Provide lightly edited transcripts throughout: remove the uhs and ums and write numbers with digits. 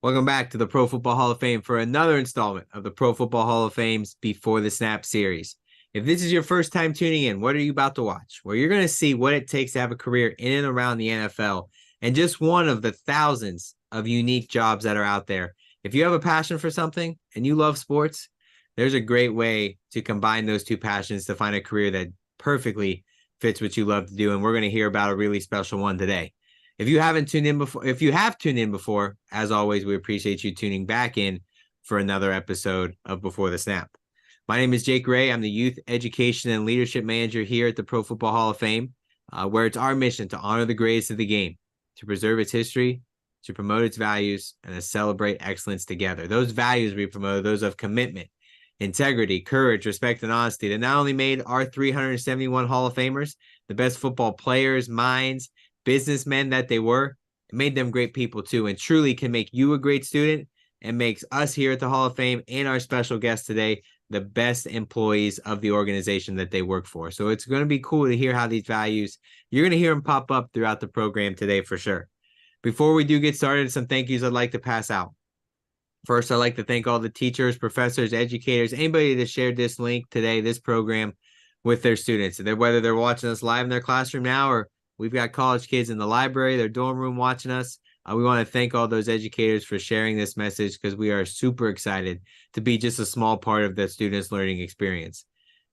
Welcome back to the Pro Football Hall of Fame for another installment of the Pro Football Hall of Fame's Before the Snap series. If this is your first time tuning in, what are you about to watch? Well, you're going to see what it takes to have a career in and around the NFL and just one of the thousands of unique jobs that are out there. If you have a passion for something and you love sports, there's a great way to combine those two passions to find a career that perfectly fits what you love to do. And we're going to hear about a really special one today. If you have tuned in before, as always, we appreciate you tuning back in for another episode of Before the Snap. My name is Jake Ray. I'm the Youth Education and Leadership Manager here at the Pro Football Hall of Fame, where it's our mission to honor the greatest of the game, to preserve its history, to promote its values, and to celebrate excellence together. Those values we promote are those of commitment, integrity, courage, respect, and honesty that not only made our 371 Hall of Famers the best football players, minds, businessmen that they were, it made them great people too, and truly can make you a great student and makes us here at the Hall of Fame and our special guest today the best employees of the organization that they work for. So it's going to be cool to hear how these values, you're going to hear them pop up throughout the program today for sure. Before we do get started, some thank yous I'd like to pass out. First, I'd like to thank all the teachers, professors, educators, anybody that shared this link today, this program with their students. Whether they're watching us live in their classroom now or we've got college kids in the library, their dorm room watching us. We want to thank all those educators for sharing this message because we are super excited to be just a small part of the students' learning experience.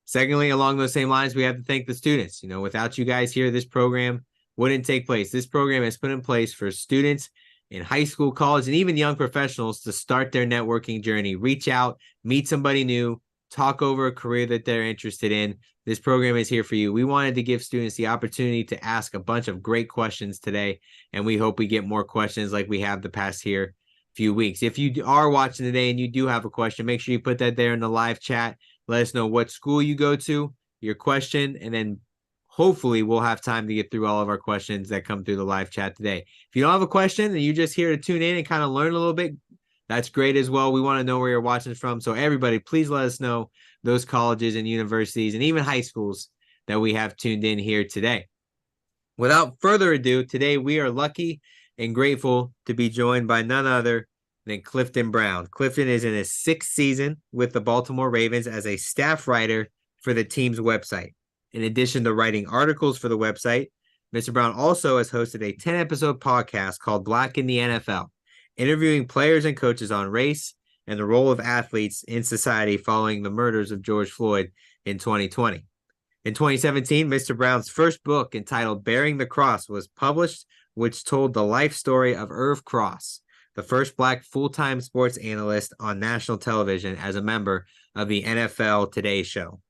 Secondly, along those same lines, we have to thank the students. Without you guys here, this program wouldn't take place. This program is put in place for students in high school, college, and even young professionals to start their networking journey, reach out, meet somebody new, talk over a career that they're interested in. This program is here for you. We wanted to give students the opportunity to ask a bunch of great questions today, and we hope we get more questions like we have the past here few weeks. If you are watching today and you do have a question, make sure you put that there in the live chat. Let us know what school you go to, your question, and then hopefully we'll have time to get through all of our questions that come through the live chat today. If you don't have a question and you're just here to tune in and kind of learn a little bit, that's great as well. We want to know where you're watching from. So everybody, please let us know those colleges and universities and even high schools that we have tuned in here today. Without further ado, today we are lucky and grateful to be joined by none other than Clifton Brown. Clifton is in his 6th season with the Baltimore Ravens as a staff writer for the team's website. In addition to writing articles for the website, Mr. Brown also has hosted a 10-episode podcast called Black in the NFL, interviewing players and coaches on race and the role of athletes in society following the murders of George Floyd in 2020. In 2017, Mr. Brown's first book entitled Bearing the Cross was published, which told the life story of Irv Cross, the first Black full-time sports analyst on national television as a member of the NFL Today show.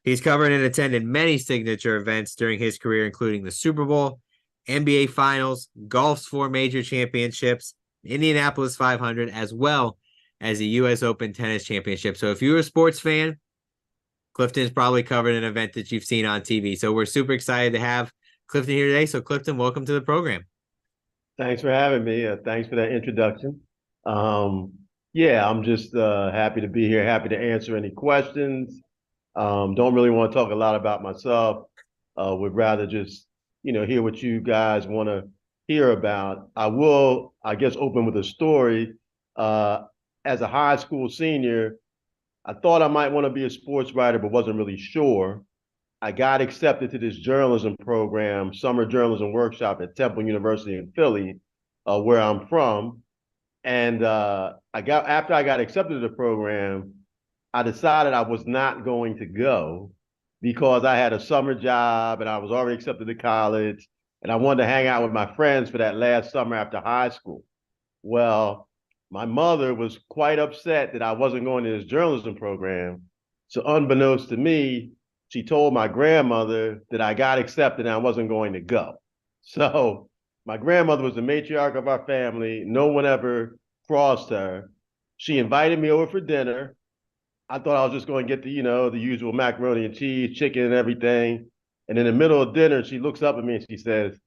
He's covered and attended many signature events during his career, including the Super Bowl, NBA Finals, golf's 4 major championships, Indianapolis 500, as well as the U.S. Open Tennis Championship. So if you're a sports fan, Clifton's probably covered an event that you've seen on TV. So we're super excited to have Clifton here today. So Clifton, welcome to the program. Thanks for having me. Thanks for that introduction. I'm just happy to be here, happy to answer any questions. Don't really want to talk a lot about myself. Would rather just, hear what you guys want to hear about. I will, I guess, open with a story. As a high school senior, I thought I might want to be a sports writer, but wasn't really sure. I got accepted to this journalism program, summer journalism workshop at Temple University in Philly, where I'm from. And after I got accepted to the program, I decided I was not going to go because I had a summer job and I was already accepted to college and I wanted to hang out with my friends for that last summer after high school. Well, my mother was quite upset that I wasn't going to this journalism program. So unbeknownst to me, she told my grandmother that I got accepted and I wasn't going to go. So my grandmother was the matriarch of our family. No one ever crossed her. She invited me over for dinner. I thought I was just going to get the usual macaroni and cheese, chicken and everything. And in the middle of dinner, she looks up at me and she says,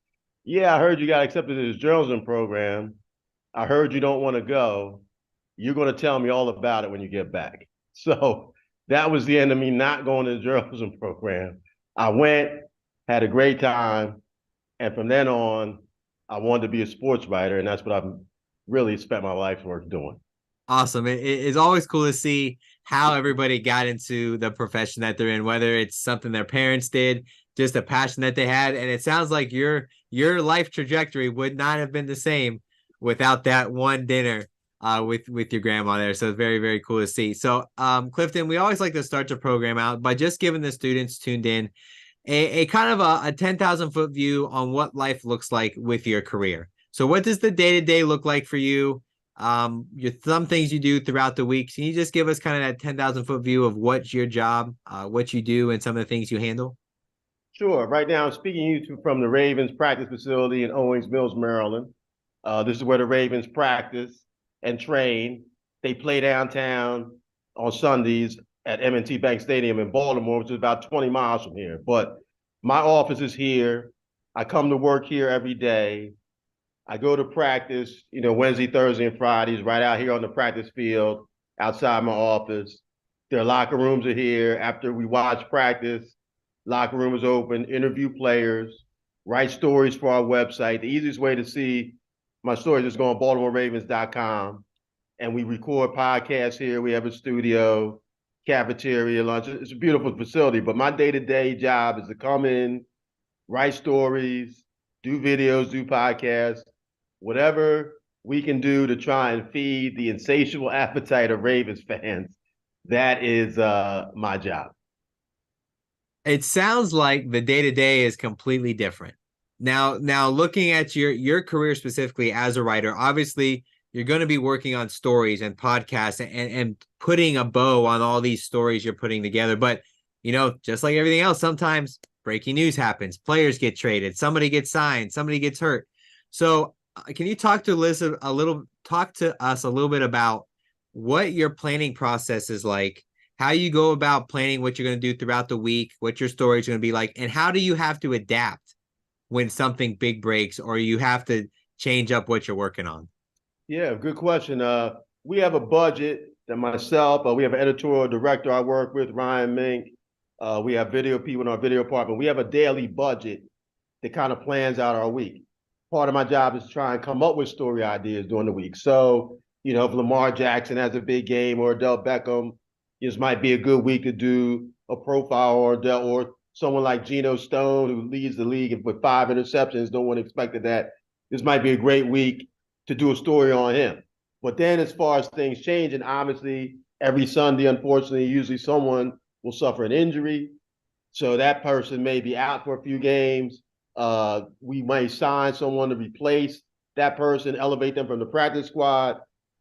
"Yeah, I heard you got accepted to this journalism program. I heard you don't want to go. You're going to tell me all about it when you get back." So that was the end of me not going to the journalism program. I went, had a great time, and from then on, I wanted to be a sports writer, and that's what I've really spent my life's work doing. Awesome. It's always cool to see how everybody got into the profession that they're in, whether it's something their parents did, just a passion that they had. And it sounds like your life trajectory would not have been the same without that one dinner with your grandma there. So it's very, very cool to see. So Clifton, we always like to start the program out by just giving the students tuned in a kind of a 10,000 foot view on what life looks like with your career. So what does the day-to-day look like for you? Some things you do throughout the week. Can you just give us kind of that 10,000 foot view of what's your job, what you do, and some of the things you handle? Sure. Right now, I'm speaking to you from the Ravens practice facility in Owings Mills, Maryland. This is where the Ravens practice and train. They play downtown on Sundays at M&T Bank Stadium in Baltimore, which is about 20 miles from here. But my office is here. I come to work here every day. I go to practice, Wednesday, Thursday, and Fridays right out here on the practice field outside my office. Their locker rooms are here. After we watch practice, locker room is open, interview players, write stories for our website. The easiest way to see my stories is go on BaltimoreRavens.com. And we record podcasts here. We have a studio, cafeteria, lunch. It's a beautiful facility. But my day-to-day job is to come in, write stories, do videos, do podcasts, whatever we can do to try and feed the insatiable appetite of Ravens fans. That is my job. It sounds like the day-to-day is completely different. Now looking at your career specifically as a writer, obviously you're going to be working on stories and podcasts and putting a bow on all these stories you're putting together. But, just like everything else, sometimes breaking news happens. Players get traded. Somebody gets signed. Somebody gets hurt. So can you talk to us a little bit about what your planning process is like, how you go about planning what you're going to do throughout the week, what your story is going to be like, and how do you have to adapt when something big breaks or you have to change up what you're working on? Yeah, good question. We have a budget that myself, we have an editorial director I work with, Ryan Mink. We have video people in our video department. We have a daily budget that kind of plans out our week. Part of my job is to try and come up with story ideas during the week. So, if Lamar Jackson has a big game or Odell Beckham, this might be a good week to do a profile or someone like Geno Stone, who leads the league with 5 interceptions. No one expected that. This might be a great week to do a story on him. But then as far as things change, and obviously every Sunday, unfortunately, usually someone will suffer an injury. So that person may be out for a few games. We might sign someone to replace that person, elevate them from the practice squad.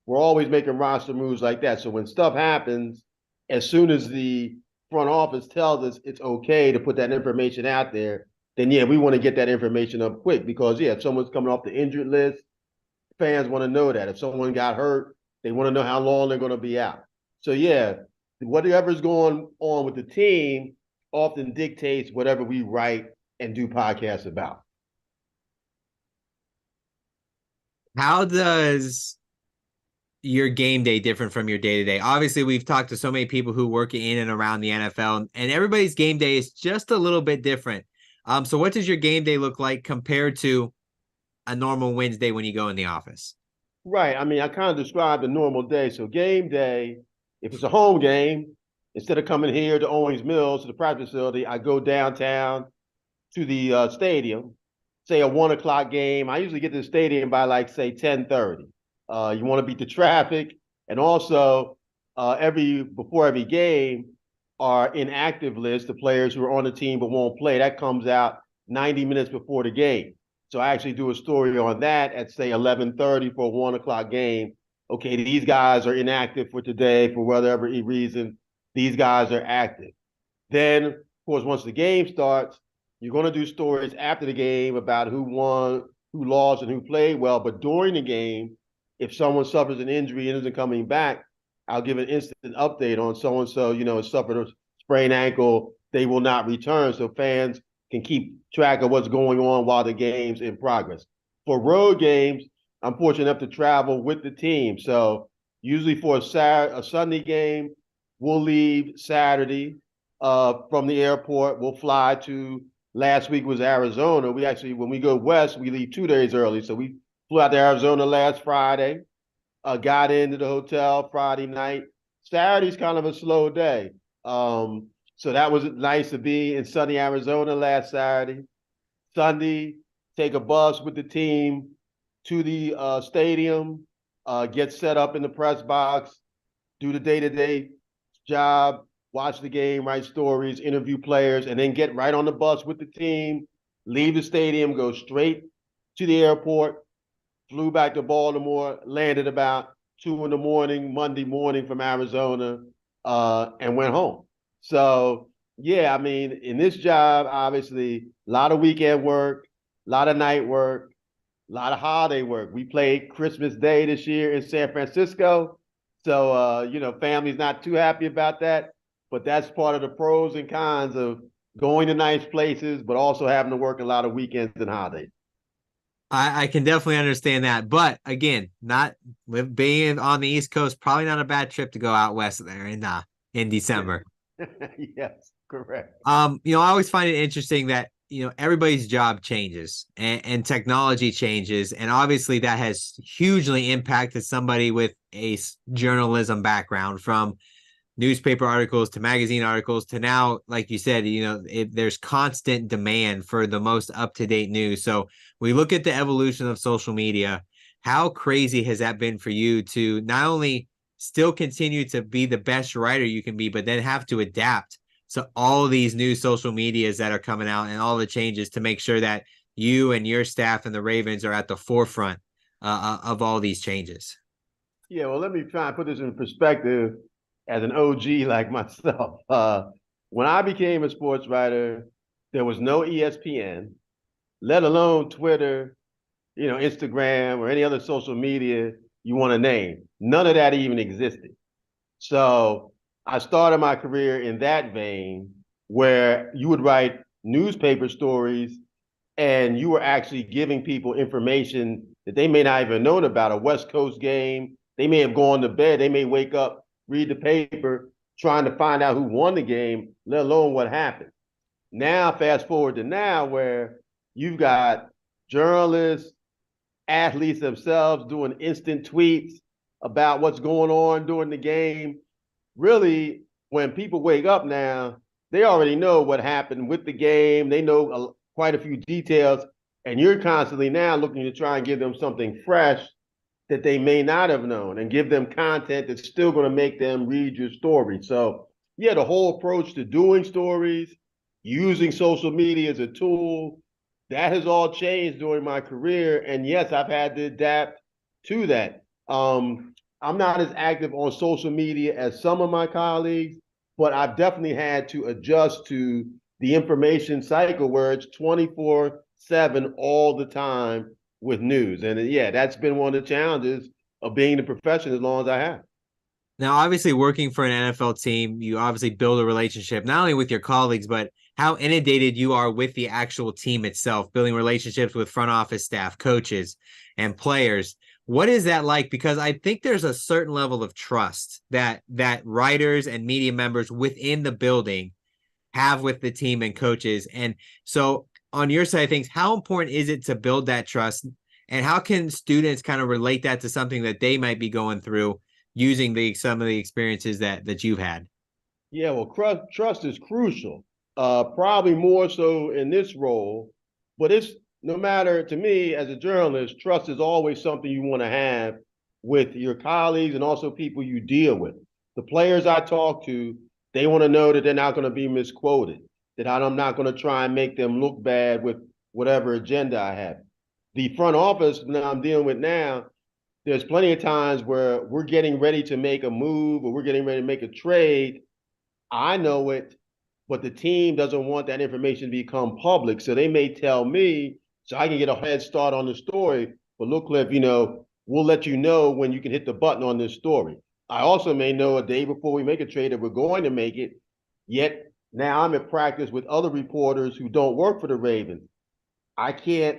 We're always making roster moves like that. So when stuff happens, as soon as the front office tells us it's okay to put that information out there, then yeah, we want to get that information up quick because yeah, if someone's coming off the injured list, fans want to know that. If someone got hurt, they want to know how long they're going to be out. So yeah, whatever's going on with the team often dictates whatever we write and do podcasts about. How does your game day different from your day to day? Obviously, we've talked to so many people who work in and around the NFL, and everybody's game day is just a little bit different. So what does your game day look like compared to a normal Wednesday when you go in the office? Right. I mean, I kind of described a normal day. So game day, if it's a home game, instead of coming here to Owings Mills to the practice facility, I go downtown to the stadium. Say a 1 o'clock game. I usually get to the stadium by like say 10:30. You want to beat the traffic, and also before every game, our inactive list, the players who are on the team but won't play, that comes out 90 minutes before the game. So I actually do a story on that at say 11:30 for a 1 o'clock game. Okay, these guys are inactive for today for whatever reason. These guys are active. Then, of course, once the game starts, you're going to do stories after the game about who won, who lost, and who played well. But during the game, if someone suffers an injury and isn't coming back, I'll give an instant update on so and so, has suffered a sprained ankle. They will not return, so fans can keep track of what's going on while the game's in progress. For road games, I'm fortunate enough to travel with the team. So usually for a Sunday game, we'll leave Saturday from the airport. We'll fly to, last week was Arizona. We actually, when we go west, we leave 2 days early. So we flew out to Arizona last Friday, got into the hotel Friday night. Saturday's kind of a slow day. So that was nice to be in sunny Arizona last Saturday. Sunday, take a bus with the team to the stadium, get set up in the press box, do the day-to-day job, watch the game, write stories, interview players, and then get right on the bus with the team, leave the stadium, go straight to the airport, flew back to Baltimore, landed about 2 in the morning, Monday morning from Arizona, and went home. So, yeah, I mean, in this job, obviously, a lot of weekend work, a lot of night work, a lot of holiday work. We played Christmas Day this year in San Francisco. So, family's not too happy about that. But that's part of the pros and cons of going to nice places, but also having to work a lot of weekends and holidays. I can definitely understand that. But again, not being on the East Coast, probably not a bad trip to go out west there in December. Yes, correct. I always find it interesting that everybody's job changes and technology changes, and obviously that has hugely impacted somebody with a journalism background, from newspaper articles to magazine articles to now, like you said, there's constant demand for the most up-to-date news. So we look at the evolution of social media. How crazy has that been for you to not only still continue to be the best writer you can be, but then have to adapt to all these new social medias that are coming out and all the changes to make sure that you and your staff and the Ravens are at the forefront of all these changes? Yeah, well, let me try and put this in perspective as an OG like myself. When I became a sports writer, there was no ESPN, let alone Twitter, Instagram or any other social media you want to name. None of that even existed. So I started my career in that vein where you would write newspaper stories and you were actually giving people information that they may not even known about. A West Coast game, they may have gone to bed, they may wake up, read the paper, trying to find out who won the game, let alone what happened. Now, fast forward to now, where you've got journalists, athletes themselves doing instant tweets about what's going on during the game. Really, when people wake up now, they already know what happened with the game. They know quite a few details, and you're constantly now looking to try and give them something fresh that they may not have known and give them content that's still going to make them read your story. So, yeah, the whole approach to doing stories, using social media as a tool, that has all changed during my career. And yes, I've had to adapt to that. I'm not as active on social media as some of my colleagues, but I've definitely had to adjust to the information cycle where it's 24/7 all the time with news. And yeah, that's been one of the challenges of being in the profession as long as I have. Now, obviously, working for an NFL team, you obviously build a relationship not only with your colleagues, but how inundated you are with the actual team itself, building relationships with front office staff, coaches, and players. What is that like? Because I think there's a certain level of trust that writers and media members within the building have with the team and coaches. And so on your side of things, how important is it to build that trust? And how can students kind of relate that to something that they might be going through using some of the experiences that you've had? Yeah, well, trust is crucial. Probably more so in this role, but it's no matter to me as a journalist, trust is always something you want to have with your colleagues and also people you deal with. The players I talk to, they want to know that they're not going to be misquoted, that I'm not going to try and make them look bad with whatever agenda I have. The front office that I'm dealing with now, there's plenty of times where we're getting ready to make a move or we're getting ready to make a trade. I know it, but the team doesn't want that information to become public. So they may tell me so I can get a head start on the story. But look, Cliff, we'll let you know when you can hit the button on this story. I also may know a day before we make a trade that we're going to make it. Yet now I'm in practice with other reporters who don't work for the Ravens. I can't,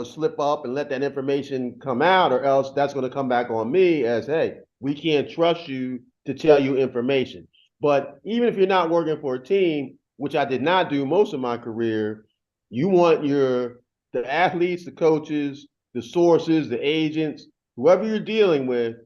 slip up and let that information come out, or else that's going to come back on me as, hey, we can't trust you to tell you information. But even if you're not working for a team, which I did not do most of my career, you want the athletes, the coaches, the sources, the agents, whoever you're dealing with,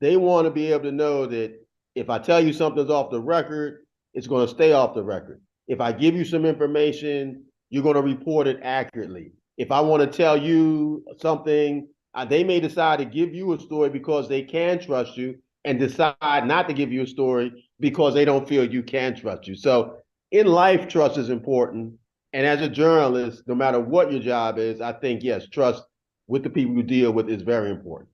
they want to be able to know that if I tell you something's off the record, it's going to stay off the record. If I give you some information, you're going to report it accurately. If I want to tell you something, they may decide to give you a story because they can trust you and decide not to give you a story because they don't feel you can trust you. So in life, trust is important. And as a journalist, no matter what your job is, I think, yes, trust with the people you deal with is very important.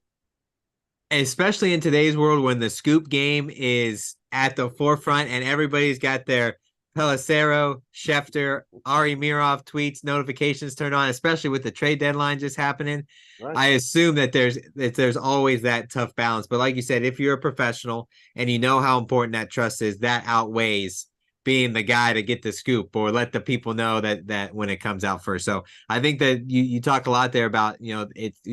Especially in today's world when the scoop game is at the forefront and everybody's got their Pelissero, Schefter, Ari Mirov tweets, notifications turned on, especially with the trade deadline just happening. Right. I assume that there's always that tough balance. But like you said, if you're a professional and you know how important that trust is, that outweighs being the guy to get the scoop or let the people know that when it comes out first. So I think that you talk a lot there about, you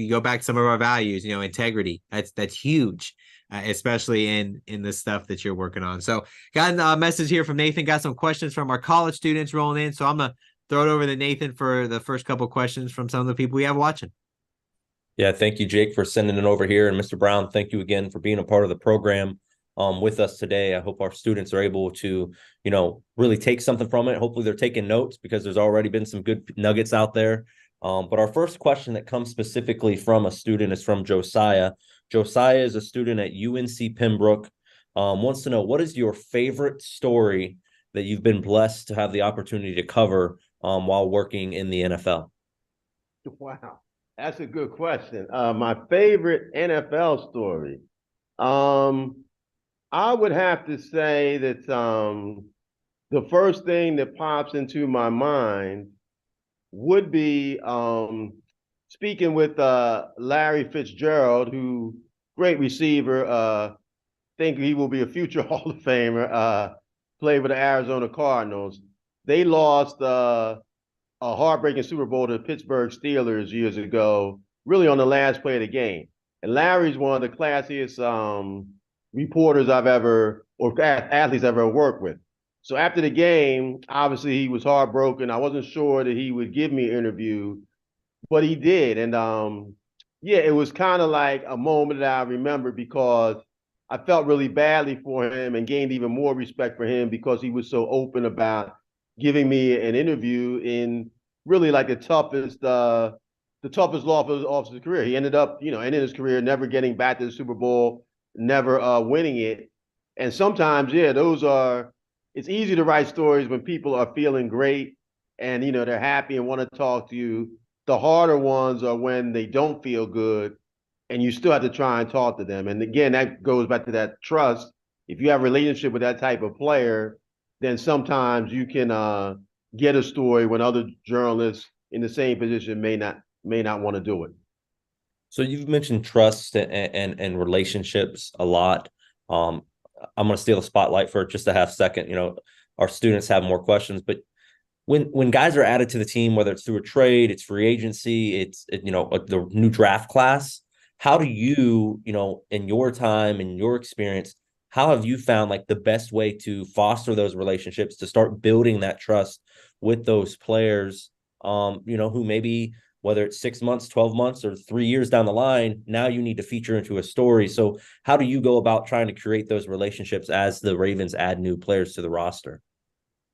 go back to some of our values, integrity. That's huge, especially in the stuff that you're working on. So got a message here from Nathan, got some questions from our college students rolling in. So I'm going to throw it over to Nathan for the first couple questions from some of the people we have watching. Yeah, thank you, Jake, for sending it over here. And Mr. Brown, thank you again for being a part of the program with us today. I hope our students are able to, really take something from it. Hopefully they're taking notes because there's already been some good nuggets out there. But our first question that comes specifically from a student is from Josiah. Josiah is a student at UNC Pembroke. Wants to know, what is your favorite story that you've been blessed to have the opportunity to cover while working in the NFL? Wow. That's a good question. My favorite NFL story. I would have to say that the first thing that pops into my mind would be speaking with Larry Fitzgerald, who great receiver. Think he will be a future Hall of Famer. Played for the Arizona Cardinals. They lost a heartbreaking Super Bowl to the Pittsburgh Steelers years ago, really on the last play of the game. And Larry's one of the classiest reporters I've ever, or athletes I've ever worked with. So after the game, obviously he was heartbroken. I wasn't sure that he would give me an interview, but he did. And yeah, it was kind of like a moment that I remember because I felt really badly for him and gained even more respect for him because he was so open about giving me an interview in really like the toughest law of his career. He ended up, ending his career never getting back to the Super Bowl, never winning it. And sometimes, yeah, it's easy to write stories when people are feeling great and, they're happy and want to talk to you. The harder ones are when they don't feel good and you still have to try and talk to them. And again, that goes back to that trust. If you have a relationship with that type of player, then sometimes you can get a story when other journalists in the same position may not want to do it. So you've mentioned trust and relationships a lot. I'm going to steal the spotlight for just a half second. Our students have more questions, but when guys are added to the team, whether it's through a trade, it's free agency, the new draft class, how do you, in your time and your experience, how have you found like the best way to foster those relationships, to start building that trust with those players, who maybe, whether it's 6 months, 12 months, or 3 years down the line, now you need to feature into a story. So how do you go about trying to create those relationships as the Ravens add new players to the roster?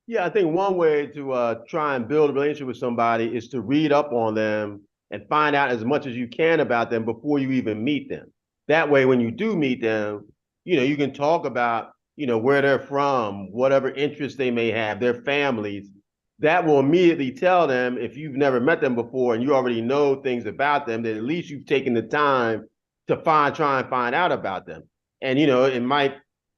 Yeah, I think one way to try and build a relationship with somebody is to read up on them and find out as much as you can about them before you even meet them. That way, when you do meet them, you can talk about, where they're from, whatever interests they may have, their families. That will immediately tell them if you've never met them before and you already know things about them, that at least you've taken the time to try and find out about them. And,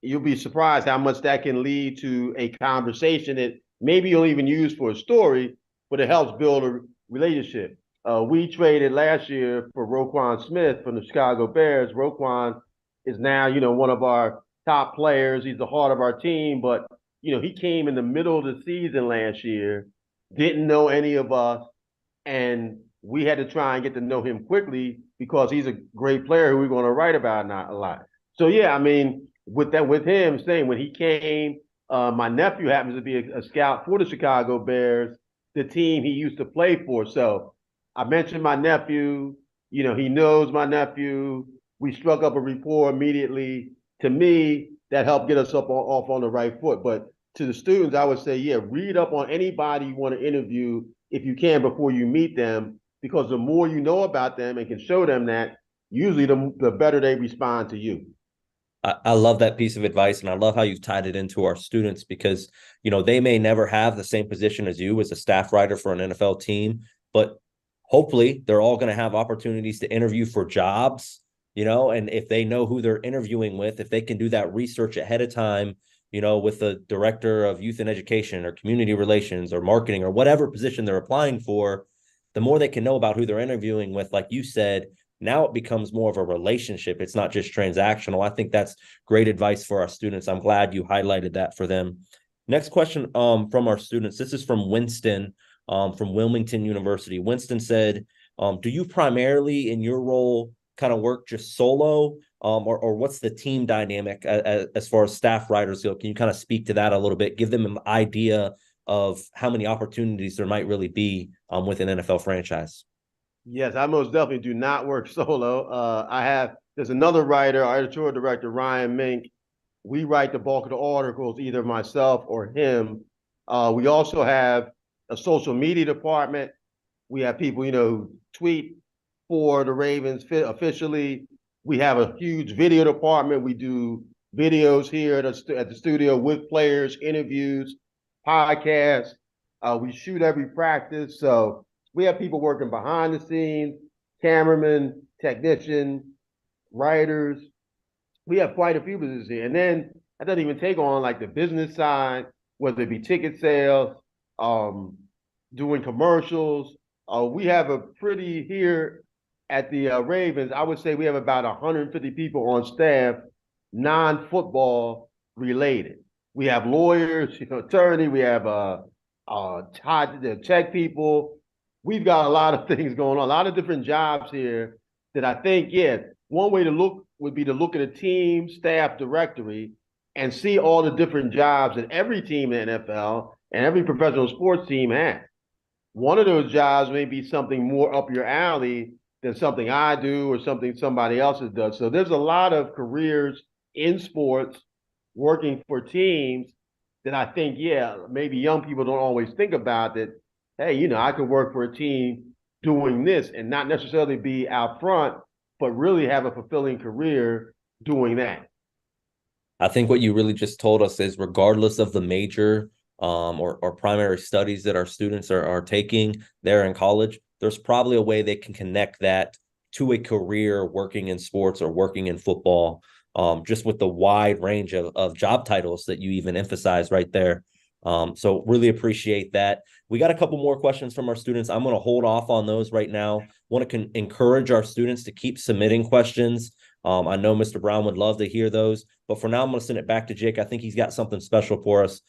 you'll be surprised how much that can lead to a conversation that maybe you'll even use for a story, but it helps build a relationship. We traded last year for Roquan Smith from the Chicago Bears. Roquan is now, one of our top players. He's the heart of our team, but, he came in the middle of the season last year, didn't know any of us, and we had to try and get to know him quickly because he's a great player who we're going to write about not a lot. So yeah, I mean, with him saying when he came, my nephew happens to be a scout for the Chicago Bears, the team he used to play for. So I mentioned my nephew. He knows my nephew. We struck up a rapport immediately. To me, that helped get us off on the right foot. But to the students, I would say, yeah, read up on anybody you want to interview if you can before you meet them, because the more you know about them and can show them that, usually the better they respond to you. I love that piece of advice, and I love how you've tied it into our students because, they may never have the same position as you as a staff writer for an NFL team, but hopefully they're all going to have opportunities to interview for jobs, and if they know who they're interviewing with, if they can do that research ahead of time, with the director of youth and education or community relations or marketing or whatever position they're applying for, the more they can know about who they're interviewing with, like you said, now it becomes more of a relationship. It's not just transactional. I think that's great advice for our students. I'm glad you highlighted that for them. Next question from our students. This is from Winston from Wilmington University. Winston said, do you primarily in your role kind of work just solo or what's the team dynamic as far as staff writers go? Can you kind of speak to that a little bit? Give them an idea of how many opportunities there might really be with an NFL franchise. Yes, I most definitely do not work solo. There's another writer, our editorial director, Ryan Mink. We write the bulk of the articles, either myself or him. We also have a social media department. We have people, who tweet for the Ravens officially. We have a huge video department. We do videos here at the studio with players, interviews, podcasts. We shoot every practice. So we have people working behind the scenes, cameramen, technician, writers. We have quite a few businesses here. And then that doesn't even take on like the business side, whether it be ticket sales, doing commercials. We have a pretty here at the Ravens. I would say we have about 150 people on staff, non-football related. We have lawyers, attorney. We have tech people. We've got a lot of things going on, a lot of different jobs here that I think, yeah, one way to look would be to look at a team staff directory and see all the different jobs that every team in the NFL and every professional sports team has. One of those jobs may be something more up your alley than something I do or something somebody else does. So there's a lot of careers in sports working for teams that I think, yeah, maybe young people don't always think about that. Hey, I could work for a team doing this and not necessarily be out front, but really have a fulfilling career doing that. I think what you really just told us is regardless of the major or primary studies that our students are taking there in college, there's probably a way they can connect that to a career working in sports or working in football, just with the wide range of job titles that you even emphasize right there. So really appreciate that. We got a couple more questions from our students. I'm going to hold off on those right now. Want to encourage our students to keep submitting questions. I know Mr. Brown would love to hear those, but for now, I'm going to send it back to Jake. I think he's got something special for us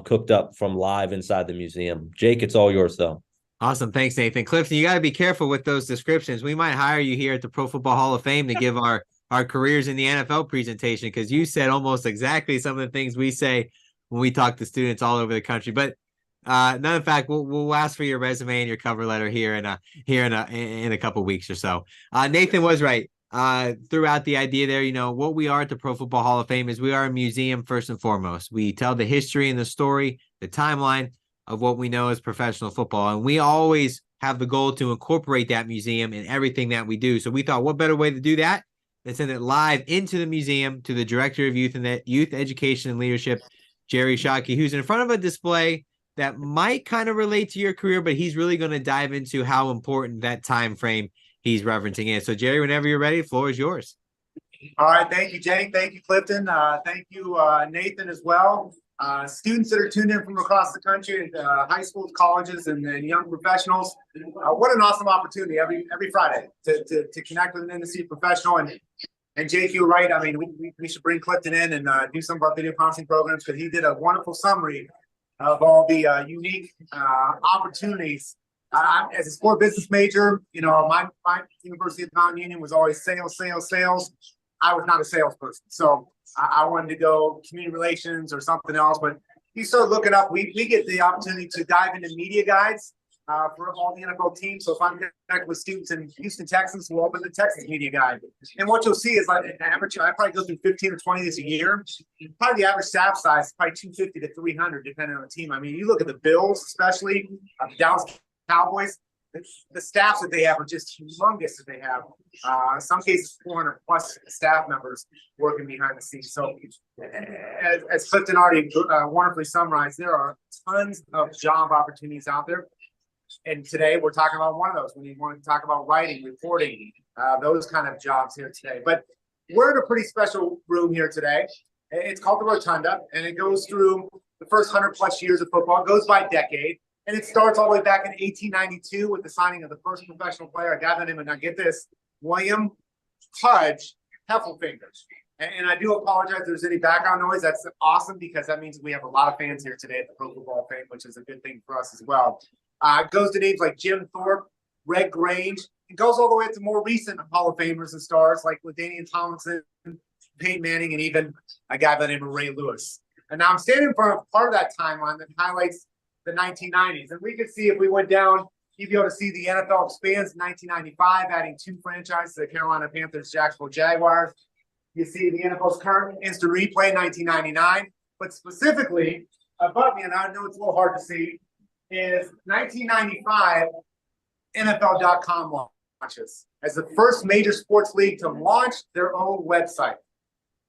cooked up from live inside the museum. Jake, it's all yours, though. Awesome. Thanks, Nathan. Clifton, you got to be careful with those descriptions. We might hire you here at the Pro Football Hall of Fame to give our careers in the NFL presentation, because you said almost exactly some of the things we say when we talk to students all over the country. But none of fact, we'll ask for your resume and your cover letter here in a couple of weeks or so. Nathan was right. Throughout the idea there, what we are at the Pro Football Hall of Fame is we are a museum first and foremost. We tell the history and the story, the timeline of what we know as professional football. And we always have the goal to incorporate that museum in everything that we do. So we thought, what better way to do that than send it live into the museum to the Director of Youth and Youth Education and Leadership, Jerry Shockey, who's in front of a display that might kind of relate to your career, but he's really going to dive into how important that time frame he's referencing is. So, Jerry, whenever you're ready, the floor is yours. All right. Thank you, Jake. Thank you, Clifton. Thank you, Nathan, as well. Students that are tuned in from across the country, high schools, colleges, and young professionals. What an awesome opportunity every Friday to connect with an industry professional. And And Jake, you're right. I mean, we should bring Clifton in and do some of our video conferencing programs, because he did a wonderful summary of all the unique opportunities. As a sport business major, you know, my University of Mount Union was always sales, sales, sales. I was not a salesperson, so I wanted to go community relations or something else. But you start looking up, we get the opportunity to dive into media guides for all the NFL teams. So if I'm connected with students in Houston, Texas, we'll open the Texas media guide. And what you'll see is, like, an average, I probably go through 15 or 20 this a year. Probably the average staff size is probably 250 to 300, depending on the team. I mean, you look at the Bills, especially the Dallas Cowboys, the staffs that they have are just humongous that they have. In some cases, 400 plus staff members working behind the scenes. So as Clifton already wonderfully summarized, there are tons of job opportunities out there. And today we're talking about one of those. When you want to talk about writing, reporting, those kind of jobs here today. But we're in a pretty special room here today. It's called the Rotunda, and it goes through the first 100 plus years of football. It goes by decade. And it starts all the way back in 1892 with the signing of the first professional player. I got the name, and now get this, William Pudge Heffelfinger. And I do apologize if there's any background noise. That's awesome, because that means we have a lot of fans here today at the Pro Football Hall of Fame, which is a good thing for us as well. It goes to names like Jim Thorpe, Red Grange. It goes all the way up to more recent Hall of Famers and stars like LaDainian Tomlinson, Peyton Manning, and even a guy by the name of Ray Lewis. And now I'm standing in front of part of that timeline that highlights the 1990s. And we could see, if we went down, you'd be able to see the NFL expands in 1995, adding 2 franchises, the Carolina Panthers, Jacksonville Jaguars. You see the NFL's current instant replay in 1999. But specifically, above me, and I know it's a little hard to see, is 1995 NFL.com launches as the first major sports league to launch their own website.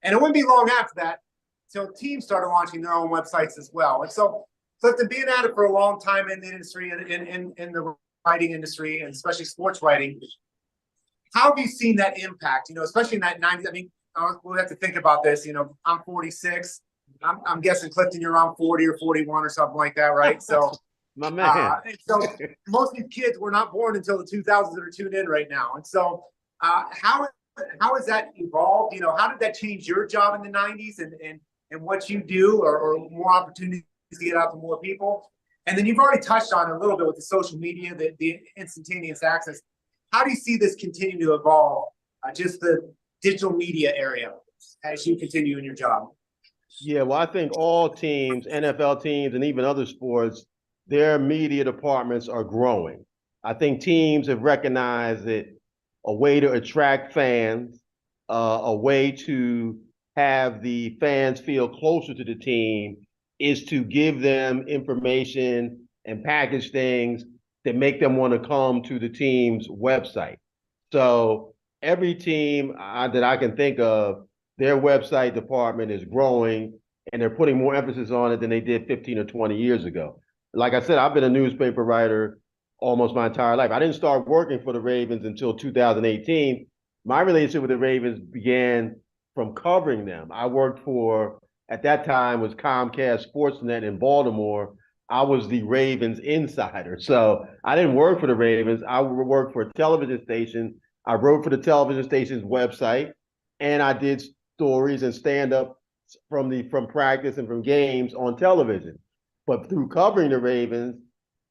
And it wouldn't be long after that until teams started launching their own websites as well. And so, Clifton, being at it for a long time in the industry, in the writing industry, and especially sports writing, how have you seen that impact? You know, especially in that 90s. I mean, we'll have to think about this. You know, I'm 46. I'm guessing, Clifton, you're around 40 or 41 or something like that, right? So, my man. So most of these kids were not born until the 2000s that are tuned in right now. And so, how has that evolved? You know, how did that change your job in the 90s and what you do, or more opportunities to get out to more people? And then you've already touched on it a little bit with the social media, the instantaneous access. How do you see this continue to evolve, just the digital media area, as you continue in your job? Yeah, well, I think all teams, NFL teams, and even other sports, their media departments are growing. I think teams have recognized that a way to attract fans, a way to have the fans feel closer to the team, is to give them information and package things that make them want to come to the team's website. So every team that I can think of, their website department is growing, and they're putting more emphasis on it than they did 15 or 20 years ago. Like I said, I've been a newspaper writer almost my entire life. I didn't start working for the Ravens until 2018. My relationship with the Ravens began from covering them. I worked for, at that time, was Comcast Sportsnet in Baltimore. I was the Ravens insider. So I didn't work for the Ravens. I worked for a television station. I wrote for the television station's website, and I did stories and stand-up from practice and from games on television. But through covering the Ravens,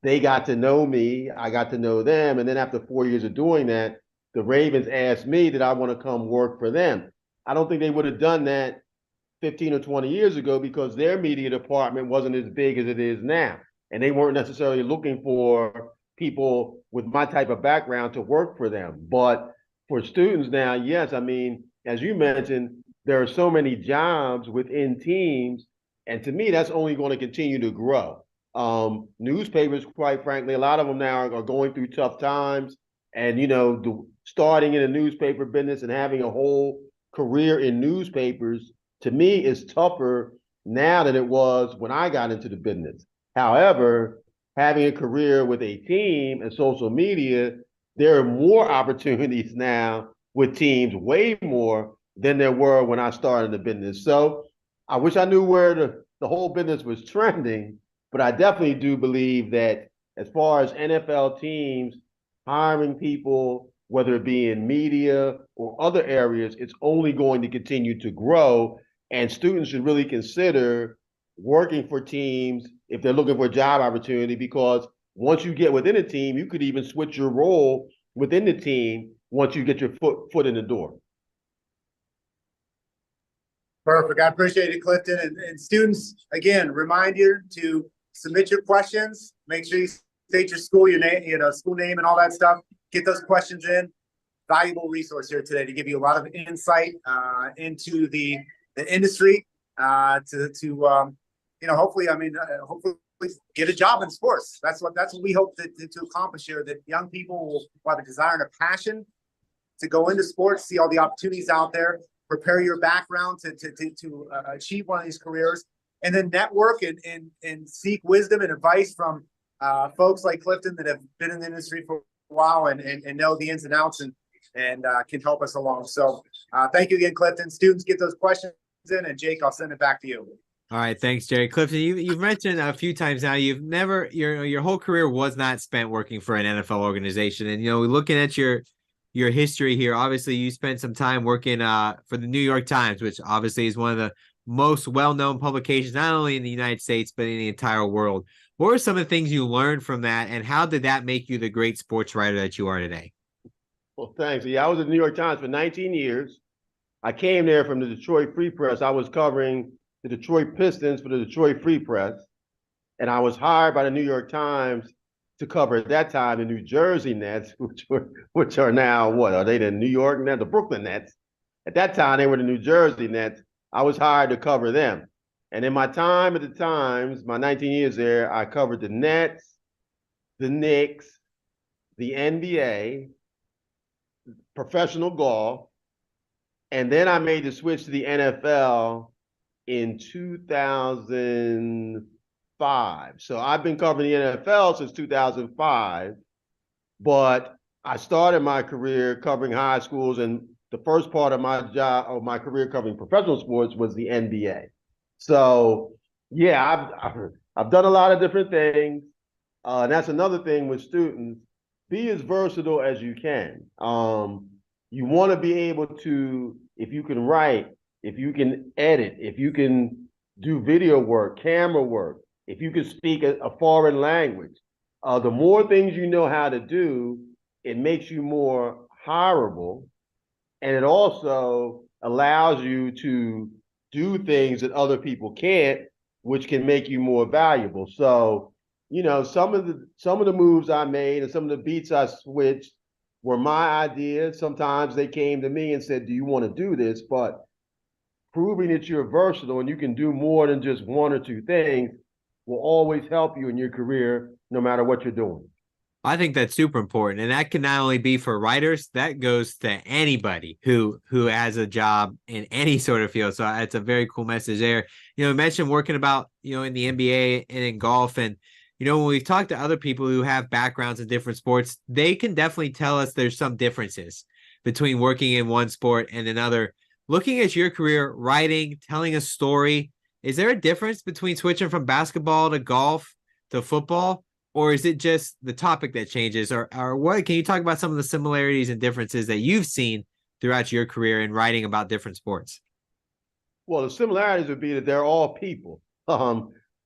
they got to know me. I got to know them. And then after 4 years of doing that, the Ravens asked me, did I want to come work for them? I don't think they would have done that 15 or 20 years ago, because their media department wasn't as big as it is now. And they weren't necessarily looking for people with my type of background to work for them. But for students now, yes, I mean, as you mentioned, there are so many jobs within teams. And to me, that's only going to continue to grow. Newspapers, quite frankly, a lot of them now are going through tough times. And, you know, starting in a newspaper business and having a whole career in newspapers, to me, is tougher now than it was when I got into the business. However, having a career with a team and social media, there are more opportunities now with teams, way more than there were when I started the business. So I wish I knew where the whole business was trending, but I definitely do believe that as far as NFL teams hiring people whether it be in media or other areas, it's only going to continue to grow. And students should really consider working for teams if they're looking for a job opportunity, because once you get within a team, you could even switch your role within the team once you get your foot in the door. Perfect. I appreciate it, Clifton. And students, again, remind you to submit your questions. Make sure you state your school, your name, school name and all that stuff. Get those questions in. Valuable resource here today to give you a lot of insight into the industry hopefully, hopefully get a job in sports. That's what we hope to accomplish here, that young people will have a desire and a passion to go into sports, see all the opportunities out there, prepare your background to achieve one of these careers, and then network and seek wisdom and advice from folks like Clifton that have been in the industry for a while and know the ins and outs and can help us along. So thank you again, Clifton. Students, get those questions in, and Jake, I'll send it back to you. All right, thanks, Jerry. Clifton, you've mentioned a few times now you've never your whole career was not spent working for an NFL organization, and looking at your history here, obviously you spent some time working for the New York Times, which obviously is one of the most well-known publications not only in the United States but in the entire world. What were some of the things you learned from that, and how did that make you the great sports writer that you are today? Well, thanks. Yeah, I was at the New York Times for 19 years. I came there from the Detroit Free Press. I was covering the Detroit Pistons for the Detroit Free Press, and I was hired by the New York Times to cover at that time the New Jersey Nets, which are now what are they? The New York Nets, the Brooklyn Nets. At that time, they were the New Jersey Nets. I was hired to cover them, and in my time at the Times, my 19 years there, I covered the Nets, the Knicks, the NBA, professional golf, and then I made the switch to the NFL in 2005. So I've been covering the NFL since 2005, but I started my career covering high schools, and the first part of my career covering professional sports was the NBA. So yeah, I've done a lot of different things, and that's another thing with students: be as versatile as you can. You want to be able to, if you can write, if you can edit, if you can do video work, camera work, if you can speak a foreign language, the more things you know how to do, it makes you more hireable, and it also allows you to do things that other people can't, which can make you more valuable. So, some of the moves I made and some of the beats I switched were my ideas. Sometimes they came to me and said, "Do you want to do this?" But proving that you're versatile and you can do more than just one or two things will always help you in your career, no matter what you're doing. I think that's super important, and that can not only be for writers, that goes to anybody who has a job in any sort of field. So it's a very cool message there. You mentioned working about in the NBA and in golf, and when we've talked to other people who have backgrounds in different sports, they can definitely tell us there's some differences between working in one sport and another. Looking at your career, writing, telling a story, is there a difference between switching from basketball to golf to football? Or is it just the topic that changes? Or what? Can you talk about some of the similarities and differences that you've seen throughout your career in writing about different sports? Well, the similarities would be that they're all people.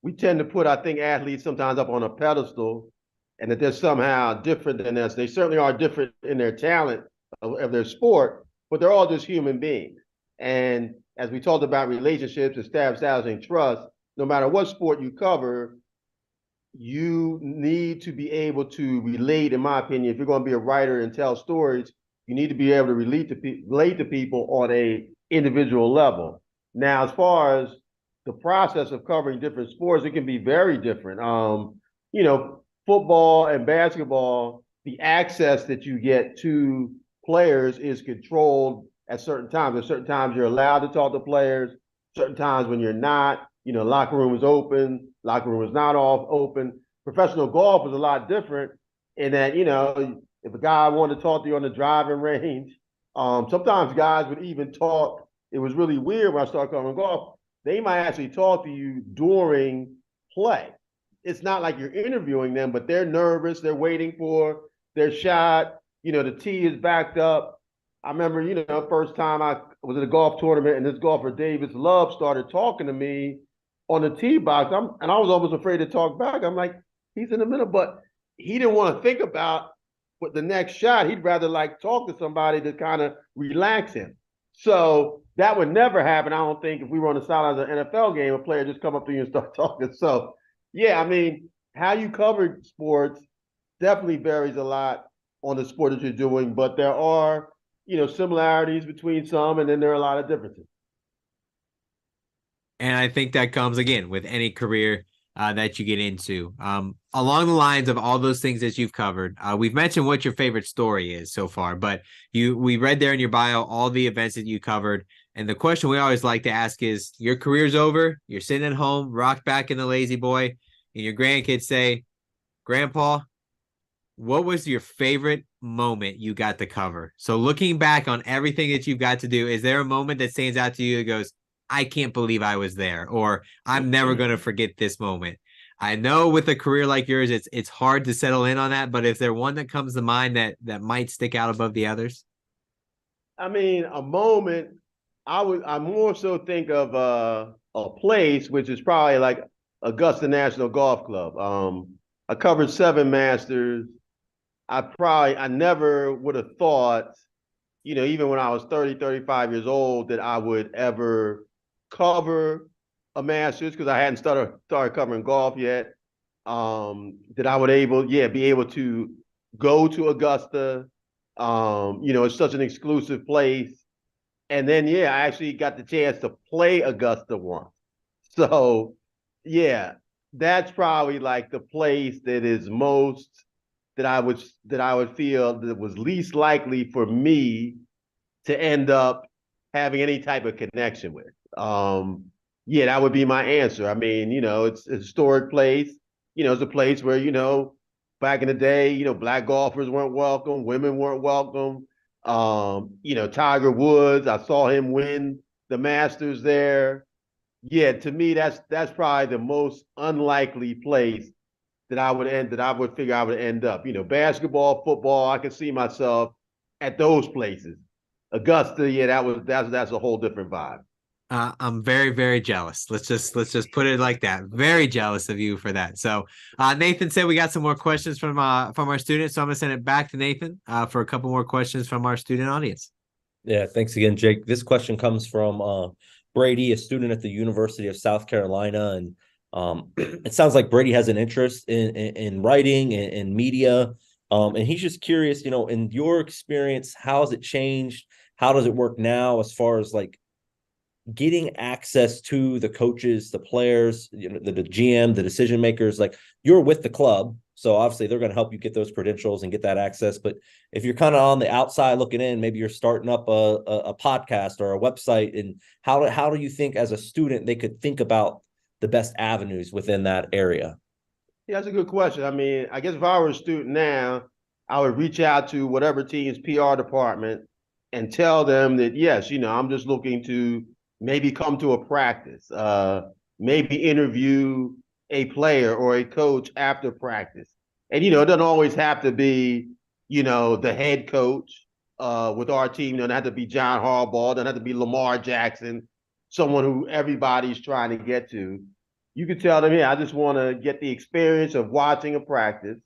We tend to put, I think, athletes sometimes up on a pedestal, and that they're somehow different than us. They certainly are different in their talent of their sport, but they're all just human beings. And as we talked about relationships, establishing trust, no matter what sport you cover, you need to be able to relate, in my opinion. If you're going to be a writer and tell stories, you need to be able to relate to people on a individual level. Now, as far as the process of covering different sports, it can be very different. Football and basketball, the access that you get to players is controlled at certain times. At certain times you're allowed to talk to players, certain times when you're not. Locker room is open, locker room is not open. Professional golf is a lot different in that, if a guy wanted to talk to you on the driving range, sometimes guys would even talk. It was really weird when I started covering golf. They might actually talk to you during play. It's not like you're interviewing them, but they're nervous. They're waiting for their shot. the tee is backed up. I remember, first time I was at a golf tournament and this golfer, Davis Love, started talking to me on the tee box. And I was almost afraid to talk back. I'm like, he's in the middle, but he didn't want to think about what the next shot. He'd rather like talk to somebody to kind of relax him. So that would never happen, I don't think, if we were on the sidelines of an NFL game, a player just come up to you and start talking. So, yeah, I mean, how you cover sports definitely varies a lot on the sport that you're doing, but there are, similarities between some, and then there are a lot of differences. And I think that comes again with any career that you get into. Along the lines of all those things that you've covered, we've mentioned what your favorite story is so far, but we read there in your bio all the events that you covered. And the question we always like to ask is, your career's over, you're sitting at home, rocked back in the lazy boy, and your grandkids say, Grandpa, what was your favorite moment you got to cover? So looking back on everything that you've got to do, is there a moment that stands out to you that goes, I can't believe I was there, or I'm never going to forget this moment? I know with a career like yours, it's hard to settle in on that, but is there one that comes to mind that might stick out above the others? I mean, a moment, I more so think of a place, which is probably like Augusta National Golf Club. I covered 7 Masters. I never would have thought, even when I was 30, 35 years old, that I would ever cover a Masters, because I hadn't started covering golf yet. That I would be able to go to Augusta. It's such an exclusive place. And then, I actually got the chance to play Augusta once. So, yeah, that's probably like the place that is most that I would feel that was least likely for me to end up having any type of connection with. That would be my answer. I mean, it's a historic place. It's a place where, back in the day, black golfers weren't welcome, women weren't welcome. Tiger Woods, I saw him win the Masters there. Yeah, to me, that's probably the most unlikely place that I would figure I would end up. Basketball, football, I can see myself at those places. Augusta, that's a whole different vibe. I'm very, very jealous. Let's just put it like that. Very jealous of you for that. So, Nathan said we got some more questions from our students, so I'm gonna send it back to Nathan for a couple more questions from our student audience. Yeah, thanks again, Jake. This question comes from Brady, a student at the University of South Carolina, and it sounds like Brady has an interest in writing and media, and he's just curious, in your experience, how has it changed? How does it work now as far as like getting access to the coaches, the players, the GM, the decision makers? Like, you're with the club, so obviously they're going to help you get those credentials and get that access. But if you're kind of on the outside looking in, maybe you're starting up a podcast or a website, and how do you think as a student they could think about the best avenues within that area? Yeah, that's a good question. I mean, I guess if I were a student now, I would reach out to whatever team's PR department and tell them that, yes, I'm just looking to maybe come to a practice, maybe interview a player or a coach after practice. And, it doesn't always have to be, the head coach with our team. It doesn't have to be John Harbaugh. It doesn't have to be Lamar Jackson, someone who everybody's trying to get to. You could tell them, I just want to get the experience of watching a practice,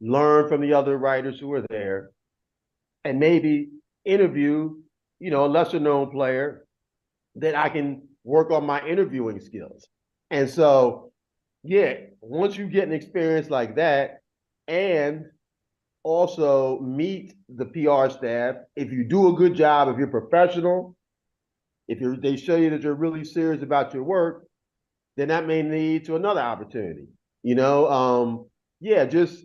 learn from the other writers who are there, and maybe interview, a lesser known player that I can work on my interviewing skills. And so, once you get an experience like that and also meet the PR staff, if you do a good job, if you're professional, they show you that you're really serious about your work, then that may lead to another opportunity. Just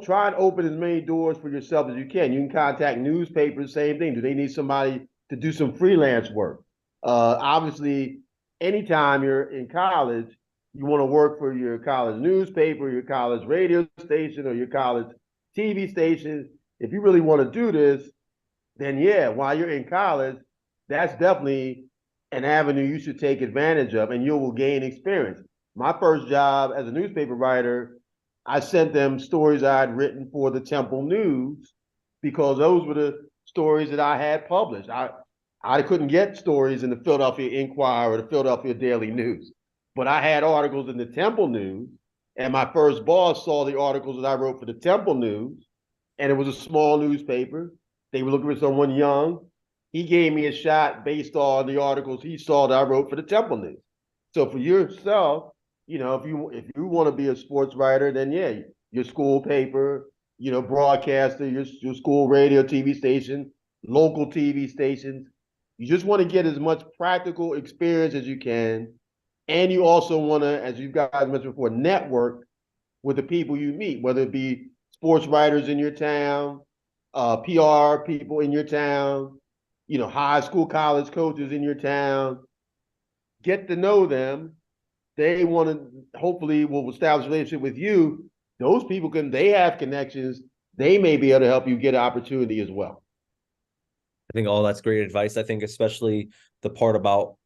try and open as many doors for yourself as you can. You can contact newspapers, same thing. Do they need somebody to do some freelance work? Obviously, anytime you're in college, you want to work for your college newspaper, your college radio station, or your college TV station. If you really want to do this, then while you're in college, that's definitely an avenue you should take advantage of, and you will gain experience. My first job as a newspaper writer, I sent them stories I had written for the Temple News because those were the stories that I had published. I couldn't get stories in the Philadelphia Inquirer or the Philadelphia Daily News, but I had articles in the Temple News, and my first boss saw the articles that I wrote for the Temple News, and it was a small newspaper. They were looking for someone young. He gave me a shot based on the articles he saw that I wrote for the Temple News. So for yourself, if you want to be a sports writer, then yeah, your school paper, broadcaster, your school radio, TV station, local TV stations. You just want to get as much practical experience as you can, and you also want to, as you guys mentioned before, network with the people you meet, whether it be sports writers in your town, PR people in your town, high school, college coaches in your town. Get to know them. They want to hopefully will establish a relationship with you. Those people they have connections. They may be able to help you get an opportunity as well. I think all that's great advice. I think especially the part about,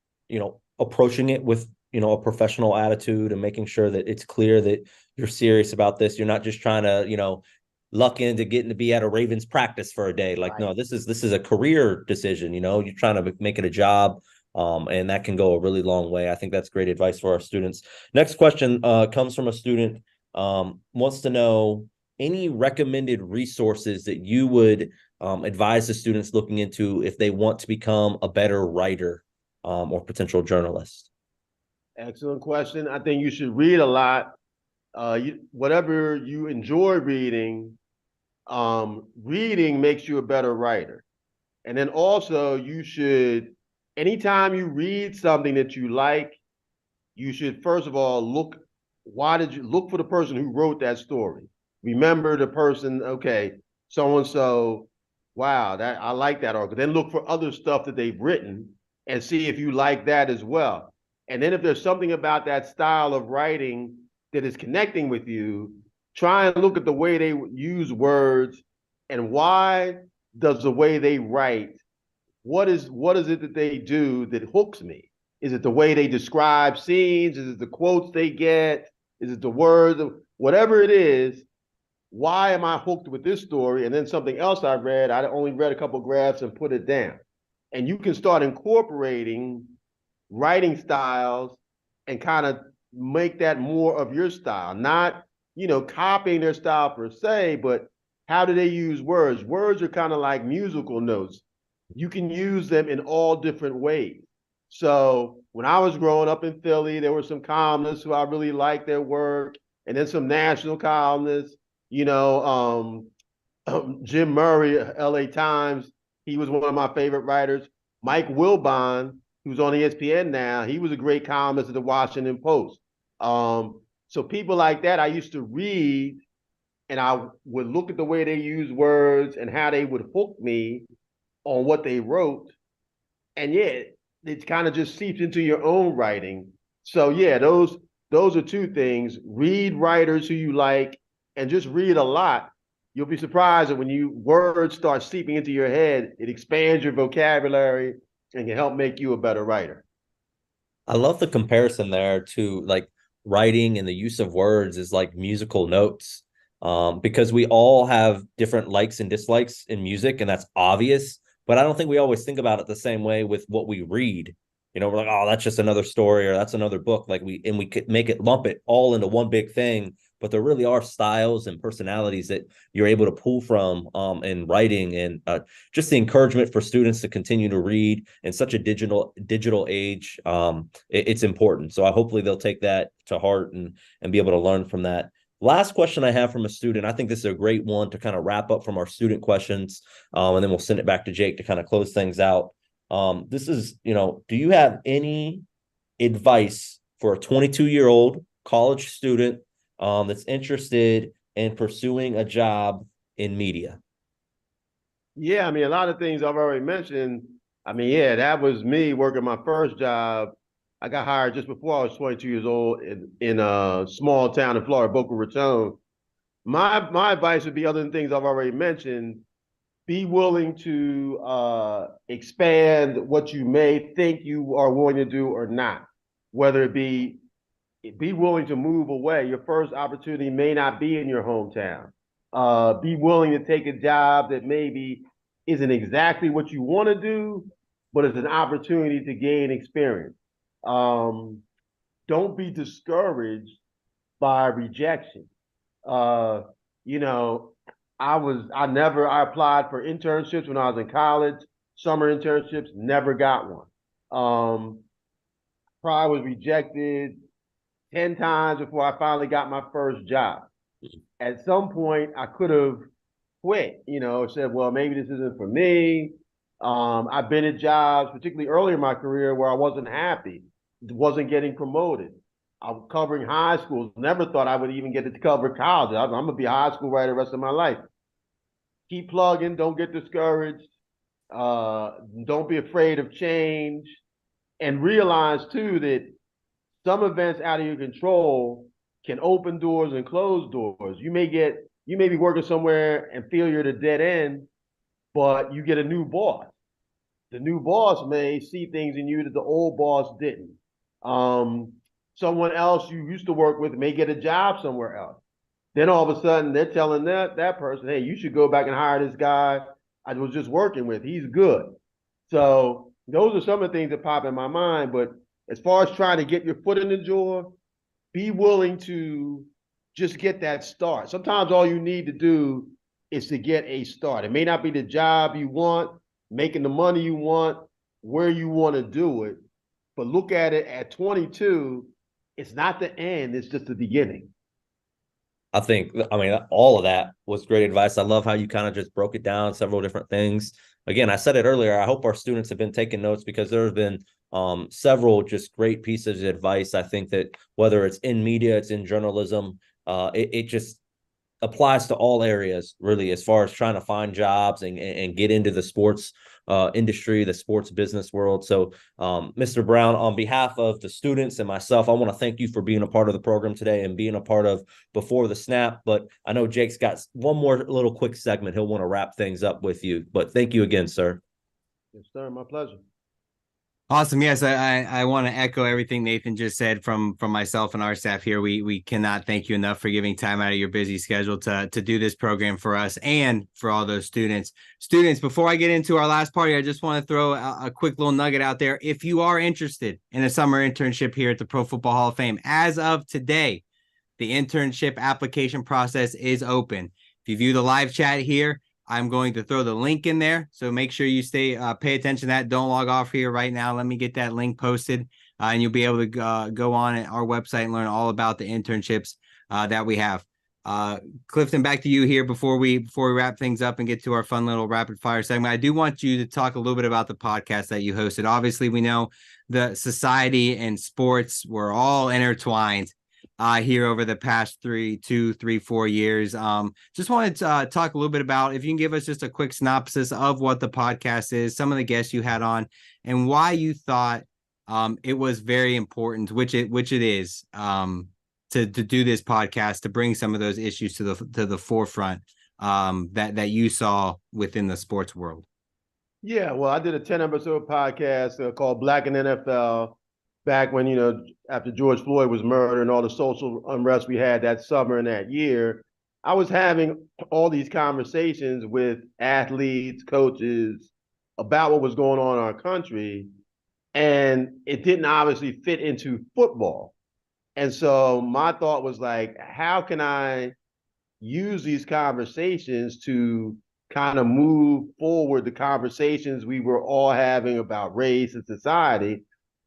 approaching it with, a professional attitude and making sure that it's clear that you're serious about this. You're not just trying to, luck into getting to be at a Ravens practice for a day. Like, right. No, this is a career decision. You're trying to make it a job. And that can go a really long way. I think that's great advice for our students. Next question comes from a student, wants to know any recommended resources that you would advise the students looking into if they want to become a better writer or potential journalist. Excellent question. I think you should read a lot. Whatever you enjoy reading, reading makes you a better writer. And then also you should, anytime you read something that you like, you should first of all look for the person who wrote that story. Remember the person, okay, so and so, wow, that I like that article. Then look for other stuff that they've written and see if you like that as well. And then if there's something about that style of writing that is connecting with you, try and look at the way they use words and why does the way they write, what is it that they do that hooks me? Is it the way they describe scenes? Is it the quotes they get? Is it the words? Whatever it is, why am I hooked with this story? And then something else I read, I only read a couple graphs and put it down. And you can start incorporating writing styles and kind of make that more of your style, not, copying their style per se, but how do they use words? Words are kind of like musical notes. You can use them in all different ways. So when I was growing up in Philly, there were some columnists who I really liked their work, and then some national columnists, Jim Murray, LA Times, he was one of my favorite writers. Mike Wilbon, who's on ESPN now, he was a great columnist at the Washington Post. So people like that, I used to read, and I would look at the way they use words and how they would hook me on what they wrote. And yeah, it kind of just seeps into your own writing. So yeah, those are two things. Read writers who you like and just read a lot. You'll be surprised that when words start seeping into your head, it expands your vocabulary and can help make you a better writer. I love the comparison there to like writing and the use of words is like musical notes, because we all have different likes and dislikes in music, and that's obvious. But I don't think we always think about it the same way with what we read. We're like, oh, that's just another story or that's another book. Like we could lump it all into one big thing. But there really are styles and personalities that you're able to pull from in writing, and just the encouragement for students to continue to read in such a digital age. It's important. So hopefully they'll take that to heart and be able to learn from that. Last question I have from a student. I think this is a great one to kind of wrap up from our student questions, and then we'll send it back to Jake to kind of close things out. This is, do you have any advice for a 22-year-old college student that's interested in pursuing a job in media? Yeah, a lot of things I've already mentioned. Yeah, that was me working my first job. I got hired just before I was 22 years old in a small town in Florida, Boca Raton. My advice would be, other than things I've already mentioned, be willing to expand what you may think you are willing to do or not, whether it be be willing to move away. Your first opportunity may not be in your hometown. Be willing to take a job that maybe isn't exactly what you want to do, but it's an opportunity to gain experience. Um, don't be discouraged by rejection. Uh, you know, I applied for internships when I was in college, summer internships, never got one. Probably was rejected 10 times before I finally got my first job. At some point, I could have quit, said, well, maybe this isn't for me. I've been at jobs, particularly early in my career, where I wasn't happy, wasn't getting promoted. I was covering high schools, never thought I would even get to cover college. I'm going to be a high school writer the rest of my life. Keep plugging, don't get discouraged. Don't be afraid of change. And realize, too, that some events out of your control can open doors and close doors. You may be working somewhere and feel you're at a dead end, but you get a new boss. The new boss may see things in you that the old boss didn't. Someone else you used to work with may get a job somewhere else. Then all of a sudden they're telling that person, hey, you should go back and hire this guy I was just working with. He's good. So those are some of the things that pop in my mind. But as far as trying to get your foot in the door, be willing to just get that start. Sometimes all you need to do is to get a start. It may not be the job you want, making the money you want, where you want to do it, but look at it at 22. It's not the end, it's just the beginning. I mean, all of that was great advice. I love how you kind of just broke it down, several different things. Again, I said it earlier, I hope our students have been taking notes because there have been several just great pieces of advice. I think that whether it's in media, it's in journalism, it just applies to all areas, really, as far as trying to find jobs and get into the sports industry, the sports business world. So, Mr. Brown, on behalf of the students and myself, I want to thank you for being a part of the program today and being a part of Before the Snap. But I know Jake's got one more little quick segment. He'll want to wrap things up with you. But thank you again, sir. Yes, sir. My pleasure. Awesome. Yes, I want to echo everything Nathan just said from myself and our staff here. We cannot thank you enough for giving time out of your busy schedule to do this program for us and for all those students. Students, before I get into our last party, I just want to throw a quick little nugget out there. If you are interested in a summer internship here at the Pro Football Hall of Fame, as of today, the internship application process is open. If you view the live chat here, I'm going to throw the link in there. So make sure you pay attention to that. Don't log off here right now. Let me get that link posted and you'll be able to go on our website and learn all about the internships that we have. Clifton, back to you here before we wrap things up and get to our fun little rapid fire segment. I do want you to talk a little bit about the podcast that you hosted. Obviously, we know the society and sports were all intertwined here over the past 4 years. Just wanted to talk a little bit about if you can give us just a quick synopsis of what the podcast is, some of the guests you had on, and why you thought it was very important, which it is, to do this podcast, to bring some of those issues to the forefront that you saw within the sports world. Yeah, well, I did a 10-episode podcast called Black in NFL. Back when, after George Floyd was murdered and all the social unrest we had that summer and that year, I was having all these conversations with athletes, coaches about what was going on in our country. And it didn't obviously fit into football. And so my thought was like, how can I use these conversations to kind of move forward the conversations we were all having about race and society?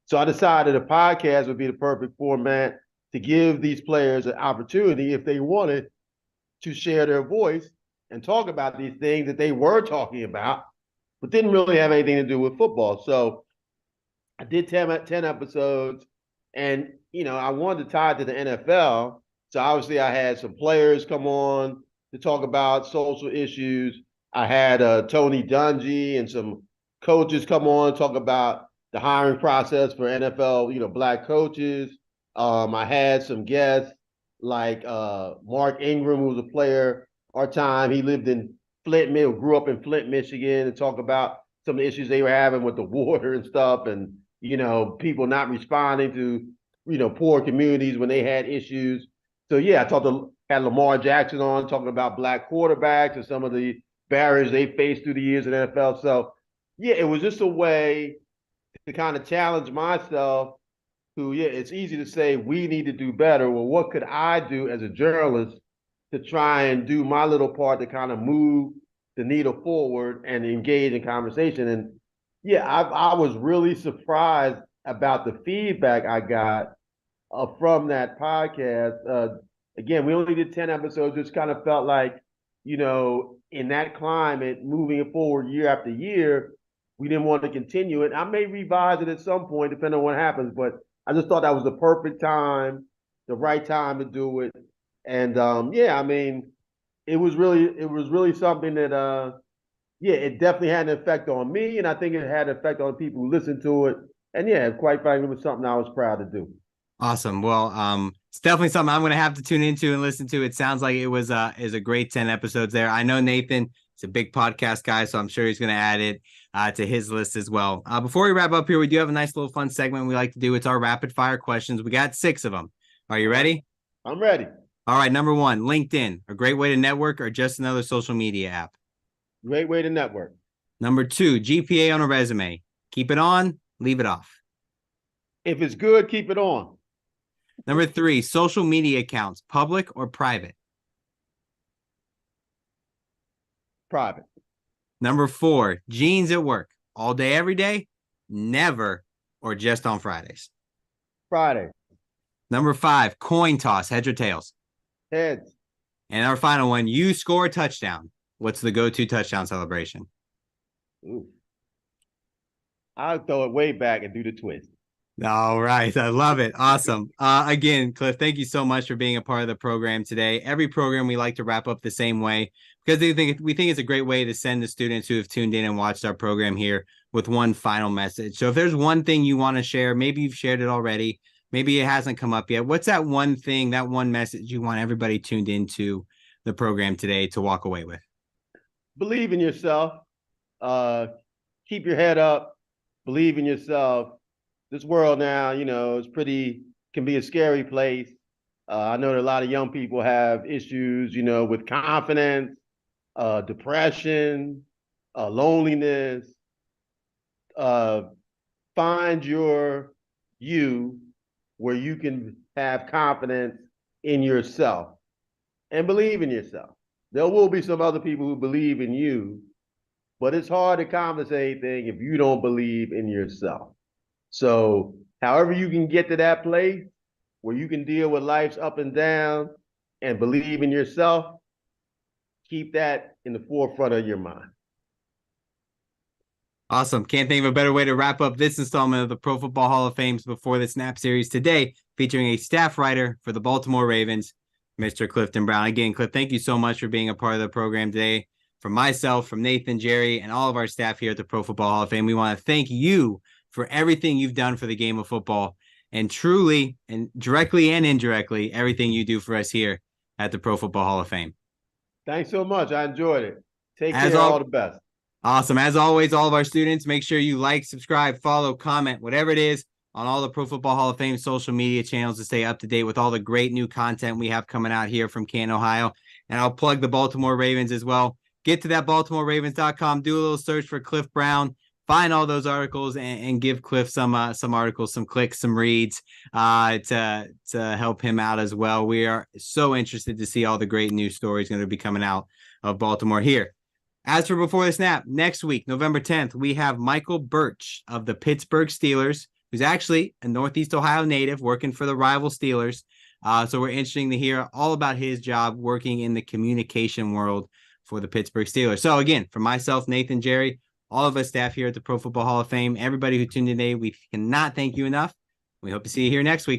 So I decided a podcast would be the perfect format to give these players an opportunity, if they wanted, to share their voice and talk about these things that they were talking about, but didn't really have anything to do with football. So I did 10 episodes, and I wanted to tie it to the NFL. So obviously I had some players come on to talk about social issues. I had Tony Dungy and some coaches come on and talk about the hiring process for NFL, Black coaches. I had some guests like Mark Ingram, who was a player our time. He lived in grew up in Flint, Michigan, and talk about some of the issues they were having with the water and stuff, and people not responding to poor communities when they had issues. So yeah, had Lamar Jackson on talking about black quarterbacks and some of the barriers they faced through the years in the NFL. So yeah, it was just a way to kind of challenge myself it's easy to say we need to do better. Well, what could I do as a journalist to try and do my little part to kind of move the needle forward and engage in conversation? And yeah, I was really surprised about the feedback I got from that podcast. Again, we only did 10 episodes. Just kind of felt like, in that climate, moving it forward year after year, we didn't want to continue it. I may revise it at some point, depending on what happens, but I just thought that was the perfect time, the right time to do it. And yeah, I mean, it was really something that it definitely had an effect on me, and I think it had an effect on people who listened to it. And yeah, quite frankly, it was something I was proud to do. Awesome. Well, it's definitely something I'm going to have to tune into and listen to. It sounds like it was is a great 10 episodes there. I know Nathan is a big podcast guy, so I'm sure he's going to add it to his list as well. Before we wrap up here, we do have a nice little fun segment we like to do. It's our rapid fire questions. We got 6 of them. Are you ready? I'm ready. All right. Number 1, LinkedIn, a great way to network or just another social media app? Great way to network. Number 2, GPA on a resume. Keep it on, leave it off. If it's good, keep it on. Number 3, social media accounts, public or private? Private. Number 4, jeans at work, all day, every day, never, or just on Fridays? Friday. Number 5, coin toss, heads or tails? Heads. And our final one, you score a touchdown. What's the go-to touchdown celebration? Ooh. I'll throw it way back and do the twist. All right. I love it. Awesome. Again, Cliff, thank you so much for being a part of the program today. Every program we like to wrap up the same way because we think it's a great way to send the students who have tuned in and watched our program here with one final message. So if there's one thing you want to share, maybe you've shared it already, maybe it hasn't come up yet. What's that one thing, that one message you want everybody tuned into the program today to walk away with? Believe in yourself. Keep your head up. Believe in yourself. This world now, can be a scary place. I know that a lot of young people have issues, with confidence, depression, loneliness. Find you where you can have confidence in yourself and believe in yourself. There will be some other people who believe in you, but it's hard to accomplish anything if you don't believe in yourself. So however you can get to that place where you can deal with life's up and down and believe in yourself, keep that in the forefront of your mind. Awesome. Can't think of a better way to wrap up this installment of the Pro Football Hall of Fame's Before the Snap series today, featuring a staff writer for the Baltimore Ravens, Mr. Clifton Brown. Again, Cliff, thank you so much for being a part of the program today. From myself, from Nathan, Jerry, and all of our staff here at the Pro Football Hall of Fame, we want to thank you for everything you've done for the game of football, and truly and directly and indirectly, everything you do for us here at the Pro Football Hall of Fame. Thanks so much. I enjoyed it. Take care. All the best. Awesome. As always, all of our students, make sure you like, subscribe, follow, comment, whatever it is on all the Pro Football Hall of Fame social media channels to stay up to date with all the great new content we have coming out here from Canton, Ohio. And I'll plug the Baltimore Ravens as well. Get to that BaltimoreRavens.com, do a little search for Cliff Brown, find all those articles and give Cliff some articles, some clicks, some reads to help him out as well. We are so interested to see all the great news stories going to be coming out of Baltimore here. As for Before the Snap, next week, November 10th, we have Michael Birch of the Pittsburgh Steelers, who's actually a Northeast Ohio native working for the rival Steelers. So we're interested to hear all about his job working in the communication world for the Pittsburgh Steelers. So again, for myself, Nathan, Jerry, all of us staff here at the Pro Football Hall of Fame, everybody who tuned in today, we cannot thank you enough. We hope to see you here next week.